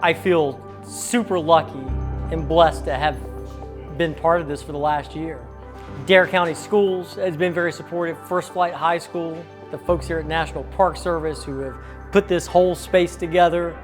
I feel super lucky and blessed to have been part of this for the last year. Dare County Schools has been very supportive, First Flight High School, the folks here at National Park Service who have put this whole space together.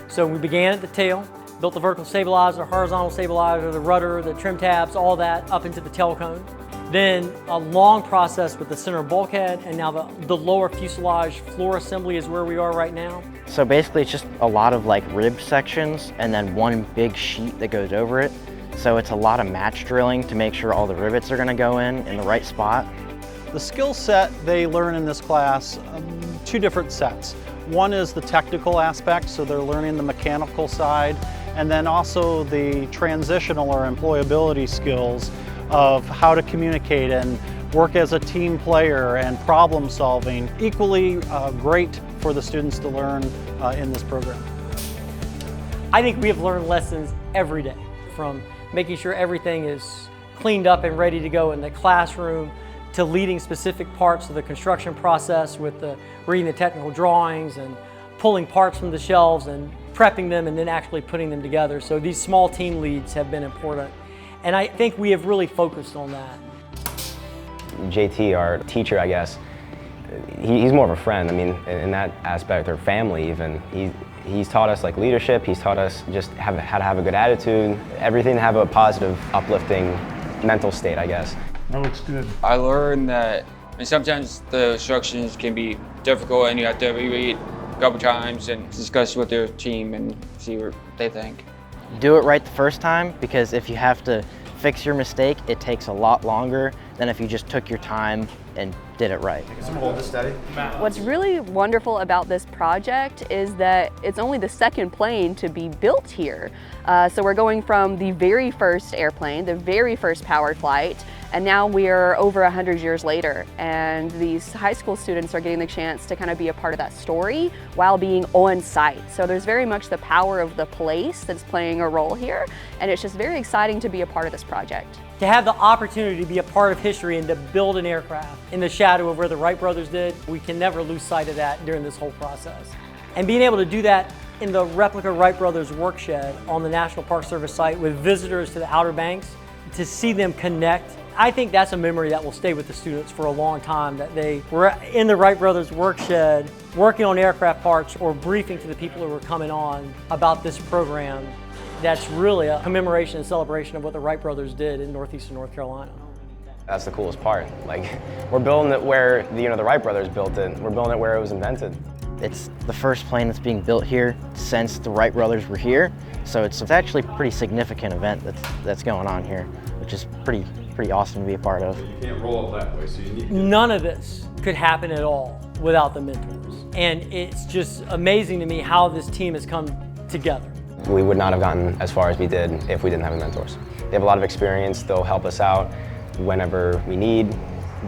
So we began at the tail, built the vertical stabilizer, horizontal stabilizer, the rudder, the trim tabs, all that up into the tail cone. Then a long process with the center bulkhead, and now the lower fuselage floor assembly is where we are right now. So basically it's just a lot of like rib sections and then one big sheet that goes over it. So it's a lot of match drilling to make sure all the rivets are going to go in the right spot. The skill set they learn in this class, two different sets. One is the technical aspect, so they're learning the mechanical side, and then also the transitional or employability skills of how to communicate and work as a team player and problem solving. Equally great for the students to learn in this program. I think we have learned lessons every day, from making sure everything is cleaned up and ready to go in the classroom, to leading specific parts of the construction process with reading the technical drawings and pulling parts from the shelves and prepping them and then actually putting them together. So these small team leads have been important. And I think we have really focused on that. JT, our teacher, I guess, he's more of a friend. I mean, in that aspect, or family even. He's taught us like leadership. He's taught us just how to have a good attitude, everything to have a positive, uplifting mental state, I guess. That looks good. I learned that sometimes the instructions can be difficult and you have to reread a couple times and discuss with your team and see what they think. Do it right the first time, because if you have to fix your mistake, it takes a lot longer than if you just took your time and did it right. Hold this steady. What's really wonderful about this project is that it's only the second plane to be built here. So we're going from the very first airplane, the very first powered flight, and now we're over 100 years later. And these high school students are getting the chance to kind of be a part of that story while being on site. So there's very much the power of the place that's playing a role here. And it's just very exciting to be a part of this project. To have the opportunity to be a part of history and to build an aircraft in the shadow of where the Wright brothers did, we can never lose sight of that during this whole process. And being able to do that in the replica Wright brothers work shed on the National Park Service site with visitors to the Outer Banks, to see them connect, I think that's a memory that will stay with the students for a long time, that they were in the Wright brothers work shed working on aircraft parts or briefing to the people who were coming on about this program. That's really a commemoration and celebration of what the Wright brothers did in northeastern North Carolina. That's the coolest part. Like, we're building it where the Wright brothers built it. We're building it where it was invented. It's the first plane that's being built here since the Wright brothers were here. So it's actually a pretty significant event that's going on here, which is pretty awesome to be a part of. You can't roll it that way, so you need to... None of this could happen at all without the mentors. And it's just amazing to me how this team has come together. We would not have gotten as far as we did if we didn't have the mentors. They have a lot of experience. They'll help us out whenever we need.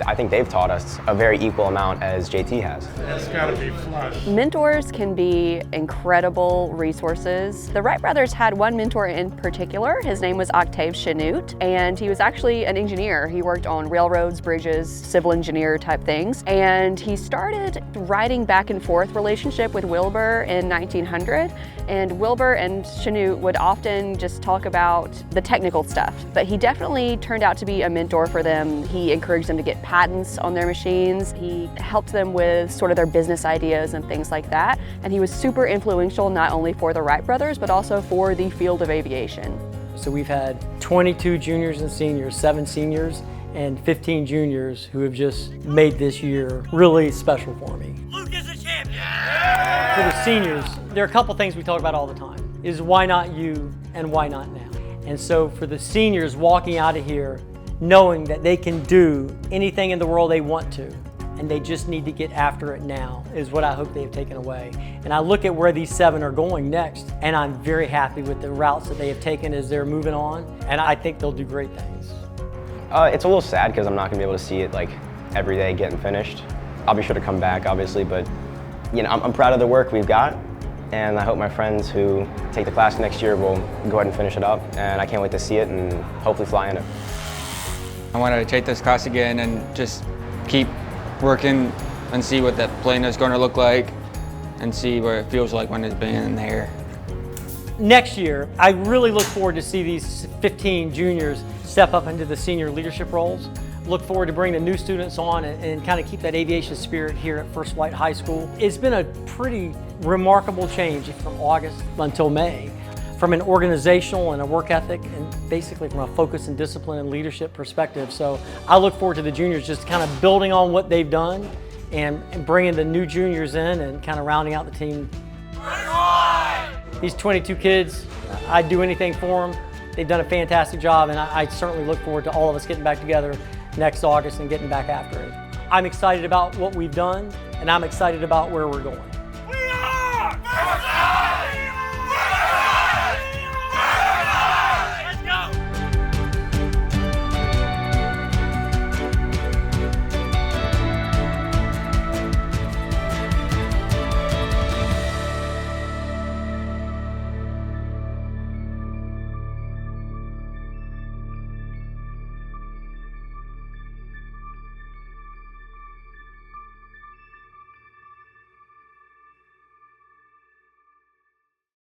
I think they've taught us a very equal amount as JT has. That's got to be flush. Mentors can be incredible resources. The Wright brothers had one mentor in particular. His name was Octave Chanute, and he was actually an engineer. He worked on railroads, bridges, civil engineer type things, and he started writing back and forth relationship with Wilbur in 1900, and Wilbur and Chanute would often just talk about the technical stuff, but he definitely turned out to be a mentor for them. He encouraged them to get patents on their machines. He helped them with sort of their business ideas and things like that. And he was super influential not only for the Wright brothers, but also for the field of aviation. So we've had 22 juniors and seniors, 7 seniors, and 15 juniors who have just made this year really special for me. Luke is a champion! For the seniors, there are a couple things we talk about all the time, is why not you and why not now? And so for the seniors walking out of here, knowing that they can do anything in the world they want to, and they just need to get after it now, is what I hope they've taken away. And I look at where these 7 are going next, and I'm very happy with the routes that they have taken as they're moving on, and I think they'll do great things. It's a little sad because I'm not going to be able to see it like every day getting finished. I'll be sure to come back, obviously, but I'm proud of the work we've got, and I hope my friends who take the class next year will go ahead and finish it up, and I can't wait to see it and hopefully fly in it. I wanted to take this class again and just keep working and see what that plane is going to look like and see what it feels like when it's been in the air. Next year, I really look forward to see these 15 juniors step up into the senior leadership roles. Look forward to bringing the new students on and kind of keep that aviation spirit here at First Flight High School. It's been a pretty remarkable change from August until May, from an organizational and a work ethic, and basically from a focus and discipline and leadership perspective. So I look forward to the juniors just kind of building on what they've done and bringing the new juniors in and kind of rounding out the team. These 22 kids, I'd do anything for them. They've done a fantastic job, and I certainly look forward to all of us getting back together next August and getting back after it. I'm excited about what we've done, and I'm excited about where we're going.